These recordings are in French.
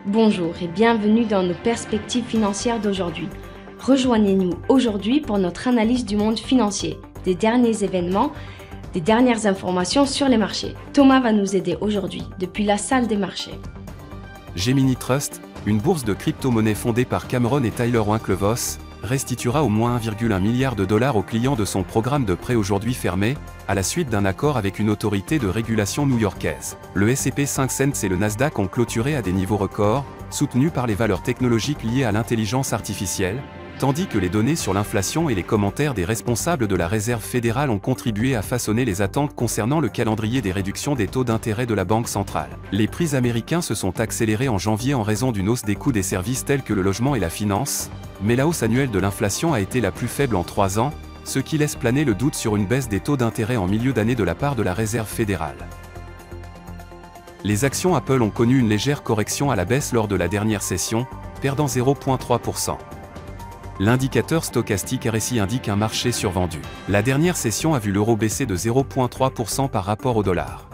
Bonjour et bienvenue dans nos perspectives financières d'aujourd'hui. Rejoignez-nous aujourd'hui pour notre analyse du monde financier, des derniers événements, des dernières informations sur les marchés. Thomas va nous aider aujourd'hui depuis la salle des marchés. Gemini Trust, une bourse de crypto-monnaies fondée par Cameron et Tyler Winklevoss, restituera au moins 1,1 milliard de dollars aux clients de son programme de prêt aujourd'hui fermé, à la suite d'un accord avec une autorité de régulation new-yorkaise. Le S&P 500 et le Nasdaq ont clôturé à des niveaux records, soutenus par les valeurs technologiques liées à l'intelligence artificielle, tandis que les données sur l'inflation et les commentaires des responsables de la Réserve fédérale ont contribué à façonner les attentes concernant le calendrier des réductions des taux d'intérêt de la Banque centrale. Les prix américains se sont accélérés en janvier en raison d'une hausse des coûts des services tels que le logement et la finance, mais la hausse annuelle de l'inflation a été la plus faible en 3 ans, ce qui laisse planer le doute sur une baisse des taux d'intérêt en milieu d'année de la part de la Réserve fédérale. Les actions Apple ont connu une légère correction à la baisse lors de la dernière session, perdant 0,3%. L'indicateur stochastique RSI indique un marché survendu. La dernière session a vu l'euro baisser de 0,3% par rapport au dollar.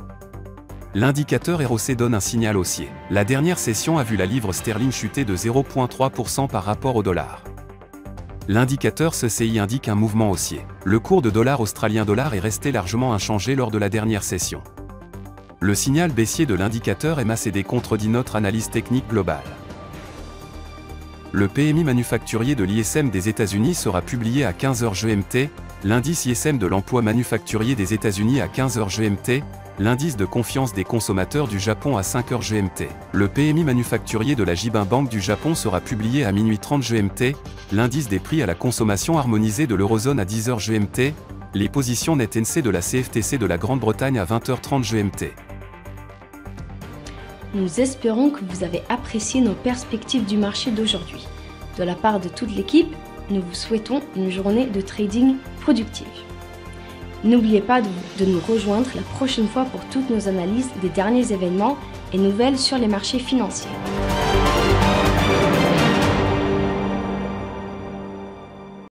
L'indicateur ROC donne un signal haussier. La dernière session a vu la livre sterling chuter de 0,3% par rapport au dollar. L'indicateur CCI indique un mouvement haussier. Le cours de dollar australien dollar est resté largement inchangé lors de la dernière session. Le signal baissier de l'indicateur MACD contredit notre analyse technique globale. Le PMI manufacturier de l'ISM des États-Unis sera publié à 15h GMT, l'indice ISM de l'emploi manufacturier des États-Unis à 15h GMT, l'indice de confiance des consommateurs du Japon à 5h GMT. Le PMI manufacturier de la Jibun Bank du Japon sera publié à minuit 30 GMT, l'indice des prix à la consommation harmonisé de l'Eurozone à 10h GMT, les positions net NC de la CFTC de la Grande-Bretagne à 20h30 GMT. Nous espérons que vous avez apprécié nos perspectives du marché d'aujourd'hui. De la part de toute l'équipe, nous vous souhaitons une journée de trading productive. N'oubliez pas de nous rejoindre la prochaine fois pour toutes nos analyses des derniers événements et nouvelles sur les marchés financiers.